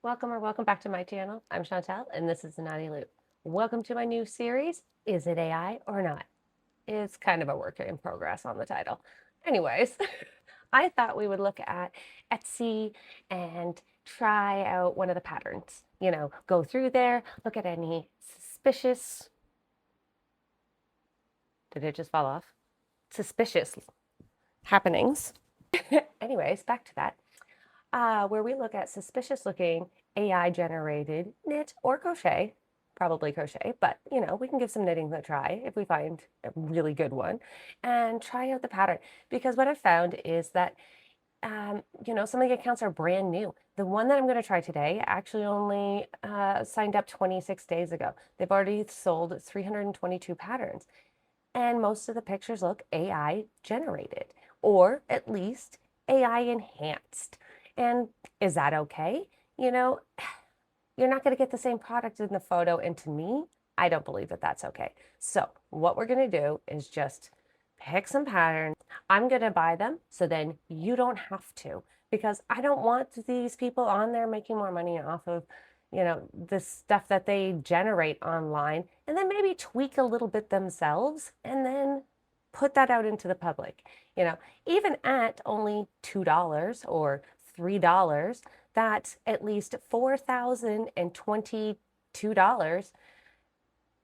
Welcome back to my channel. I'm Chantelle and this is the Knotty Loop. Welcome to my new series, Is It AI or Not? It's kind of a work in progress on the title. Anyways, I thought we would look at Etsy and try out one of the patterns. You know, go through there, look at any suspicious, did it just fall off? Suspicious happenings. Anyways, back to that. Where we look at suspicious looking AI generated knit or crochet, probably crochet, but you know, we can give some knitting a try if we find a really good one and try out the pattern. Because what I've found is that, you know, some of the accounts are brand new. The one that I'm going to try today actually only signed up 26 days ago. They've already sold 322 patterns, and most of the pictures look AI generated or at least AI enhanced. And is that okay? You know, you're not going to get the same product in the photo. And to me, I don't believe that that's okay. So what we're going to do is just pick some patterns. I'm going to buy them so then you don't have to, because I don't want these people on there making more money off of, you know, the stuff that they generate online and then maybe tweak a little bit themselves and then put that out into the public. You know, even at only $2 or $3, that's at least $4,022.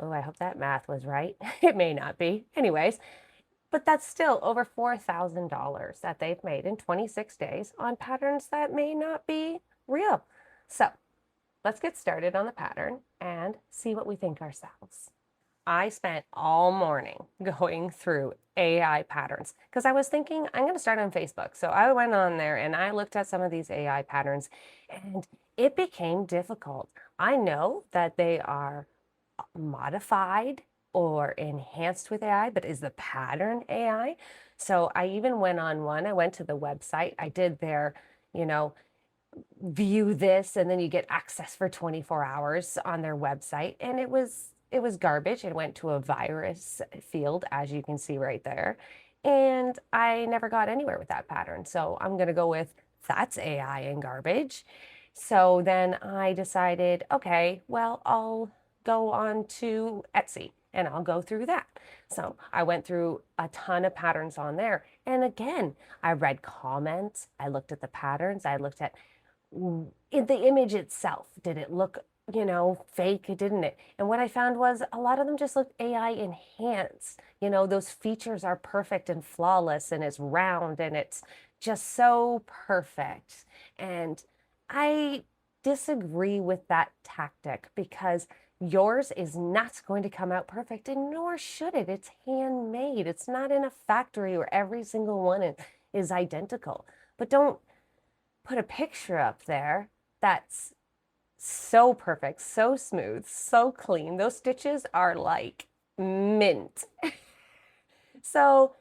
Oh, I hope that math was right. It may not be. Anyways, but that's still over $4,000 that they've made in 26 days on patterns that may not be real. So let's get started on the pattern and see what we think ourselves. I spent all morning going through AI patterns because I was thinking I'm going to start on Facebook. So I went on there and I looked at some of these AI patterns and it became difficult. I know that they are modified or enhanced with AI, but is the pattern AI? So I even went on one, I went to the website, I did their, you know, view this and then you get access for 24 hours on their website, and it was garbage. It went to a virus field, as you can see right there, and I never got anywhere with that pattern. So I'm going to go with that's AI and garbage. So then I decided, okay, well, I'll go on to Etsy and I'll go through that. So I went through a ton of patterns on there, and again, I read comments, I looked at the patterns, I looked at in the image itself. Did it look, you know, fake? Didn't it? And what I found was a lot of them just looked AI enhanced. You know, those features are perfect and flawless and it's round and it's just so perfect. And I disagree with that tactic because yours is not going to come out perfect, and nor should it. It's handmade. It's not in a factory where every single one is identical. But don't put a picture up there that's so perfect, so smooth, so clean. Those stitches are like mint. So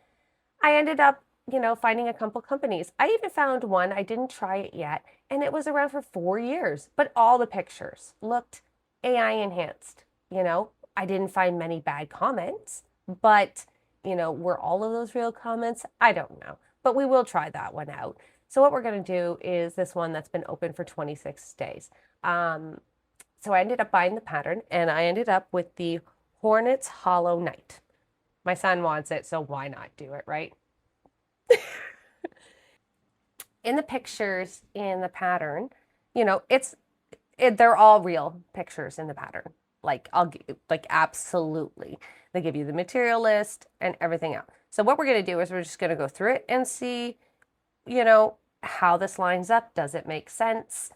I ended up, you know, finding a couple companies. I even found one, I didn't try it yet, and it was around for 4 years, but all the pictures looked AI enhanced. You know, I didn't find many bad comments, but, you know, were all of those real comments? I don't know, but we will try that one out. So what we're going to do is this one that's been open for 26 days. So I ended up buying the pattern and I ended up with the Hornets Hollow Knight. My son wants it, so why not do it, right? In the pictures in the pattern, you know, they're all real pictures in the pattern. Like like absolutely. They give you the material list and everything else. So what we're going to do is we're just going to go through it and see, you know, how this lines up. Does it make sense?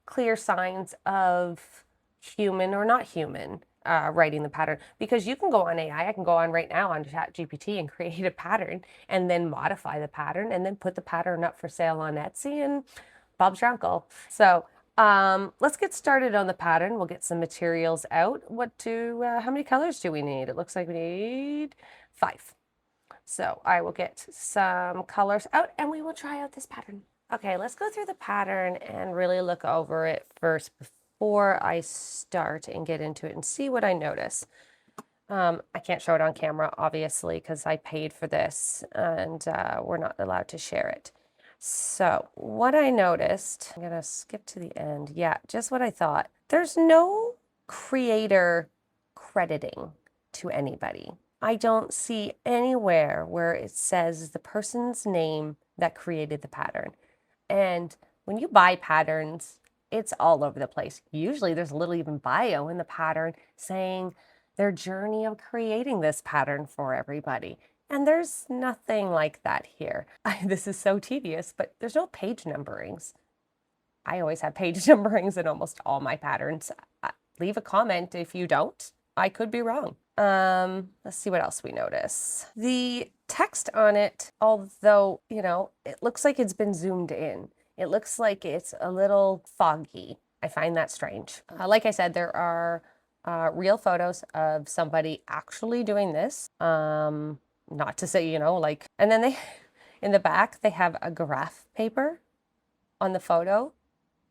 Clear signs of human or not human writing the pattern, because you can go on AI. I can go on right now on ChatGPT and create a pattern and then modify the pattern and then put the pattern up for sale on Etsy, and Bob's your uncle. So let's get started on the pattern. We'll get some materials out. How many colors do we need? It looks like we need 5. So I will get some colors out and we will try out this pattern. Okay, let's go through the pattern and really look over it first before I start and get into it and see what I notice. I can't show it on camera, obviously, because I paid for this and we're not allowed to share it. So what I noticed, I'm gonna skip to the end. Yeah, just what I thought. There's no creator crediting to anybody. I don't see anywhere where it says the person's name that created the pattern. And when you buy patterns, it's all over the place. Usually there's a little even bio in the pattern saying their journey of creating this pattern for everybody. And there's nothing like that here. This is so tedious, but there's no page numberings. I always have page numberings in almost all my patterns. Leave a comment if you don't. I could be wrong. Let's see what else we notice. The text on it, although, you know, it looks like it's been zoomed in. It looks like it's a little foggy. I find that strange. Like I said, there are real photos of somebody actually doing this. Not to say, you know, like, and then they, in the back, they have a graph paper on the photo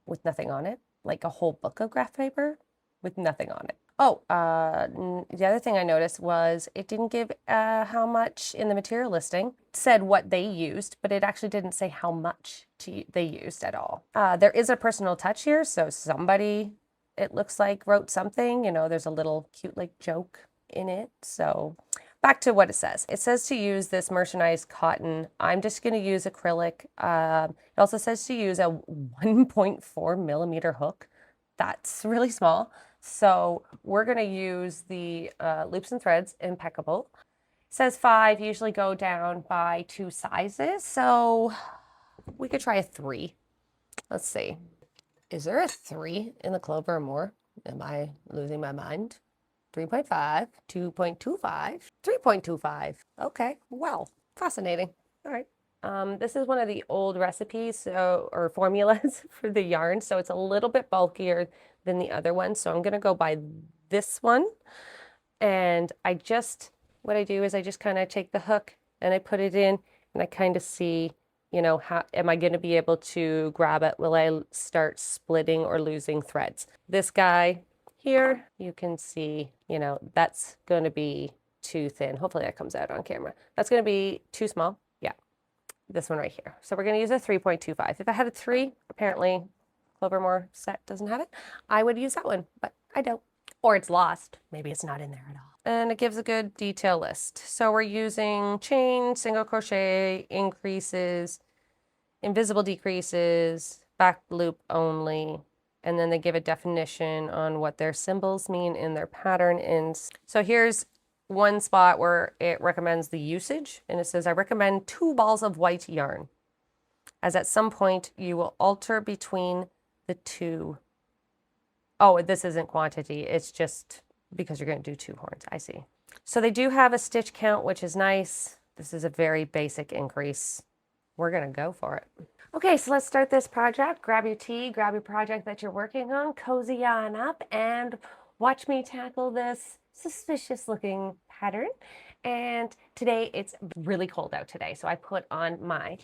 with nothing on it, like a whole book of graph paper with nothing on it. Oh, the other thing I noticed was it didn't give how much in the material listing. It said what they used, but it actually didn't say how much they used at all. There is a personal touch here, so somebody, it looks like, wrote something. You know, there's a little cute like joke in it. So back to what it says. It says to use this mercerized cotton. I'm just going to use acrylic. It also says to use a 1.4 millimeter hook. That's really small. So we're going to use the loops and threads impeccable. It says 5, usually go down by 2 sizes. So we could try a 3. Let's see. Is there a 3 in the Clover or more? Am I losing my mind? 3.5, 2.25, 3.25. Okay, well, fascinating. All right. This is one of the old recipes, or formulas for the yarn, so it's a little bit bulkier than the other one. So I'm gonna go by this one. And what I do is I just kind of take the hook and I put it in and I kind of see, you know, how am I going to be able to grab it? Will I start splitting or losing threads? This guy here, you can see, you know, that's going to be too thin. Hopefully that comes out on camera. That's going to be too small. Yeah, this one right here. So we're going to use a 3.25. If I had a 3, apparently Clovermore set doesn't have it, I would use that one, but I don't. Or it's lost. Maybe it's not in there at all. And it gives a good detail list. So we're using chain, single crochet, increases, invisible decreases, back loop only, and then they give a definition on what their symbols mean in their pattern ends. So here's one spot where it recommends the usage, and it says, I recommend 2 balls of white yarn, as at some point you will alter between the 2. Oh, this isn't quantity, it's just because you're going to do 2 horns. I see. So they do have a stitch count, which is nice. This is a very basic increase. We're going to go for it. Okay, so let's start this project. Grab your tea, grab your project that you're working on, cozy on up, and watch me tackle this suspicious looking pattern. And today it's really cold out today, so I put on my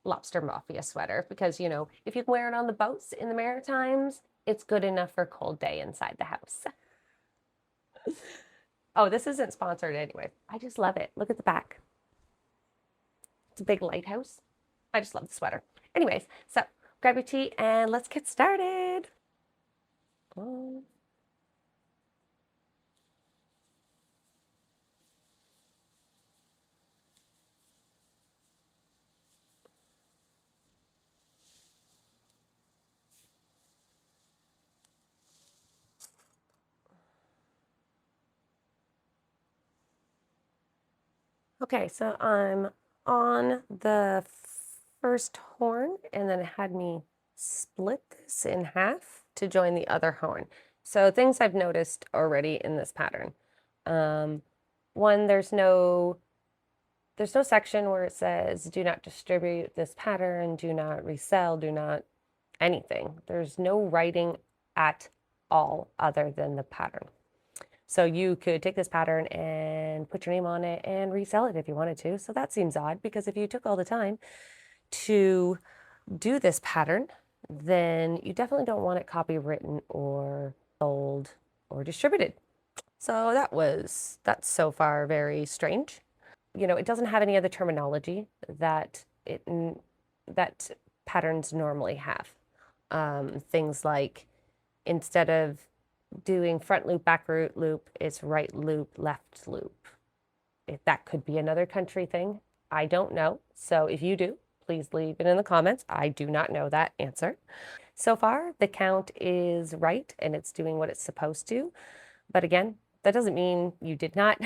Lobster Mafia sweater because, you know, if you can wear it on the boats in the Maritimes, it's good enough for a cold day inside the house. Oh, this isn't sponsored anyway. I just love it. Look at the back. It's a big lighthouse. I just love the sweater. Anyways, so grab your tea and let's get started. Okay, so I'm on the first horn, and then it had me split this in half to join the other horn. So things I've noticed already in this pattern. One, there's no section where it says do not distribute this pattern, do not resell, do not anything. There's no writing at all other than the pattern. So you could take this pattern and put your name on it and resell it if you wanted to. So that seems odd because if you took all the time to do this pattern, then you definitely don't want it copywritten or sold or distributed. So that's so far very strange. You know, it doesn't have any other terminology that it that patterns normally have. Things like instead of doing front loop, back loop, it's right loop, left loop. If that could be another country thing, I don't know. So if you do, please leave it in the comments. I do not know that answer. So far, the count is right and it's doing what it's supposed to. But again, that doesn't mean you did not.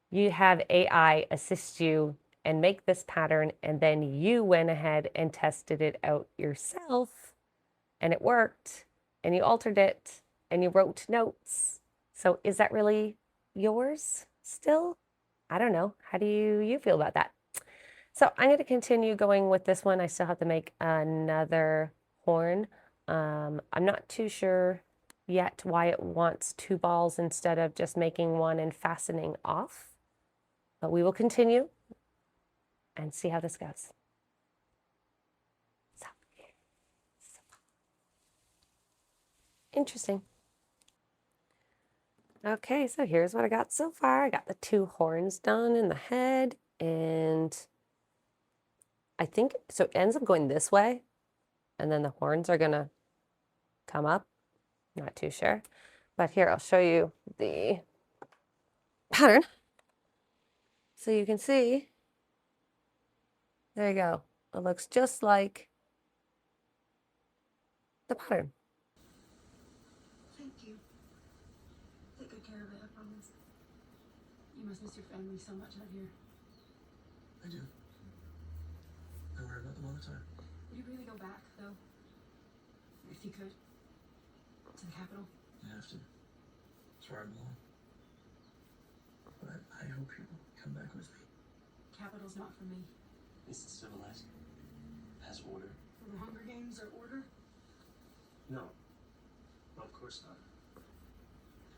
You have AI assist you and make this pattern, and then you went ahead and tested it out yourself, and it worked, and you altered it, and you wrote notes. So is that really yours still? I don't know. How do you feel about that? So I'm going to continue going with this one. I still have to make another horn. I'm not too sure yet why it wants two balls instead of just making one and fastening off. But we will continue and see how this goes. So, interesting. Okay, so here's what I got so far. I got the two horns done in the head, and I think, so it ends up going this way, and then the horns are gonna come up. Not too sure. But here, I'll show you the pattern. So you can see, there you go. It looks just like the pattern. Thank you. Take good care of it, I promise. You must miss your family so much out here. I do. I worry about them all the time. Would you really go back, though? If you could? To the capital? I have to. It's where I belong. But I hope you come back with me. Capital's not for me. It's civilized. Has order. The Hunger Games are order? No. Of course not.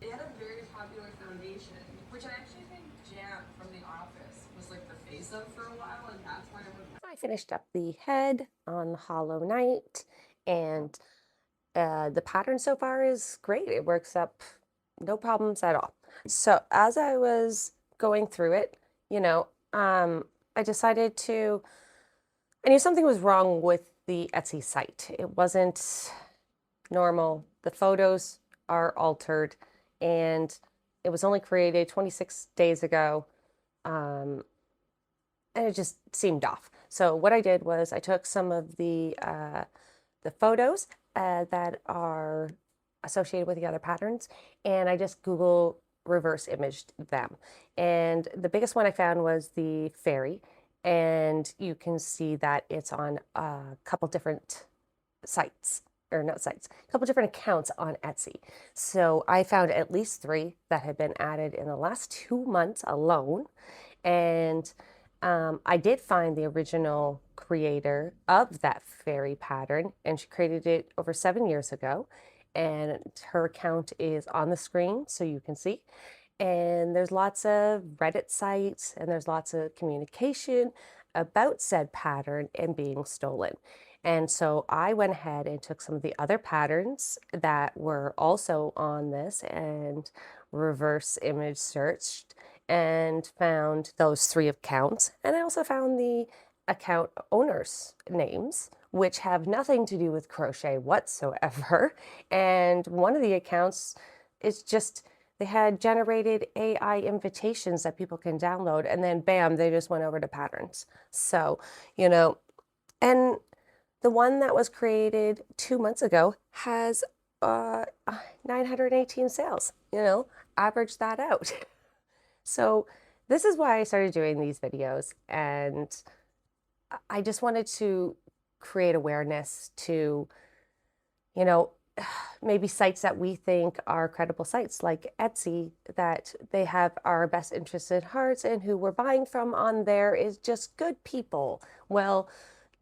It had a very popular foundation, which I actually think Jan from The Office was like the face of for a while, and that's why I went. I finished up the head on Hollow Knight, and the pattern so far is great. It works up no problems at all. So as I was going through it, I decided I knew something was wrong with the Etsy site. It wasn't normal. The photos are altered, and it was only created 26 days ago, and it just seemed off. So what I did was I took some of the photos that are associated with the other patterns, and I just Google reverse imaged them. And the biggest one I found was the fairy, and you can see that it's on a couple different sites, or not sites, a couple different accounts on Etsy. So I found at least 3 that had been added in the last 2 months alone. And I did find the original creator of that fairy pattern, and she created it over 7 years ago. And her account is on the screen so you can see. And there's lots of Reddit sites, and there's lots of communication about said pattern and being stolen. And so I went ahead and took some of the other patterns that were also on this and reverse image searched and found those 3 accounts. And I also found the account owners' names, which have nothing to do with crochet whatsoever. And one of the accounts is just, they had generated AI invitations that people can download, and then bam, they just went over to patterns. So, and the one that was created 2 months ago has 918 sales, average that out. So this is why I started doing these videos, and I just wanted to create awareness to, maybe sites that we think are credible sites like Etsy, that they have our best interests at heart, and who we're buying from on there is just good people. Well,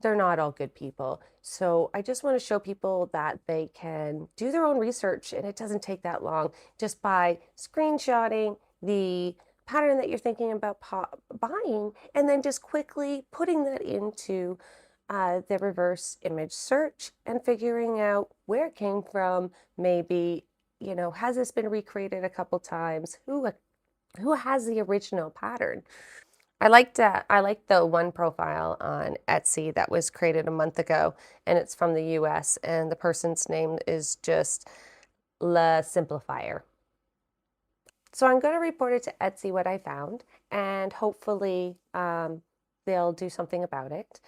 they're not all good people. So I just want to show people that they can do their own research, and it doesn't take that long, just by screenshotting the pattern that you're thinking about buying, and then just quickly putting that into the reverse image search and figuring out where it came from. Maybe, has this been recreated a couple times? Who has the original pattern? I liked the one profile on Etsy that was created a month ago, and it's from the US, and the person's name is just La Simplifier. So I'm going to report it to Etsy what I found, and hopefully they'll do something about it.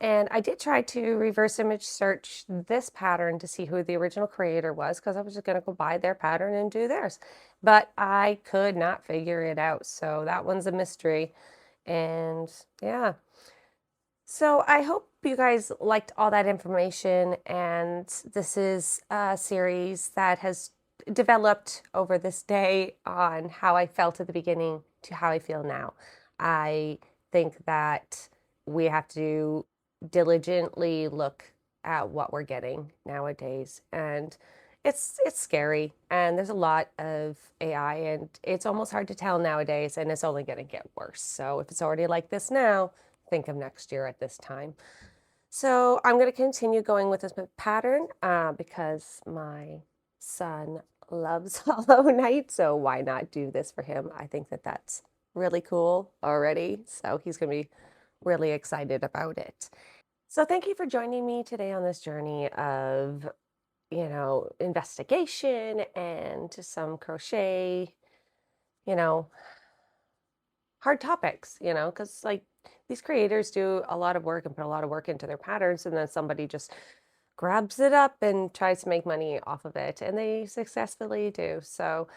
And I did try to reverse image search this pattern to see who the original creator was, because I was just going to go buy their pattern and do theirs. But I could not figure it out. So that one's a mystery. And yeah. So I hope you guys liked all that information. And this is a series that has developed over this day on how I felt at the beginning to how I feel now. I think that we have to diligently look at what we're getting nowadays, and it's scary, and there's a lot of AI, and it's almost hard to tell nowadays, and it's only going to get worse. So if it's already like this now, think of next year at this time. So I'm going to continue going with this pattern because my son loves Hollow Knight, so why not do this for him? I think that that's really cool already, so he's going to be really excited about it. So thank you for joining me today on this journey of, investigation and some crochet, you know, hard topics, because like these creators do a lot of work and put a lot of work into their patterns, and then somebody just grabs it up and tries to make money off of it, and they successfully do. So,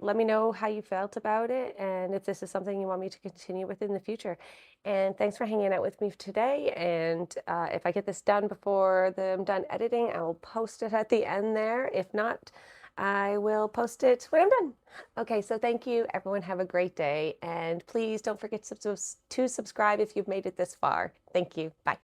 let me know how you felt about it and if this is something you want me to continue with in the future. And thanks for hanging out with me today. And if I get this done before I'm done editing, I will post it at the end there. If not, I will post it when I'm done. Okay, so thank you. Everyone have a great day. And please don't forget to subscribe if you've made it this far. Thank you. Bye.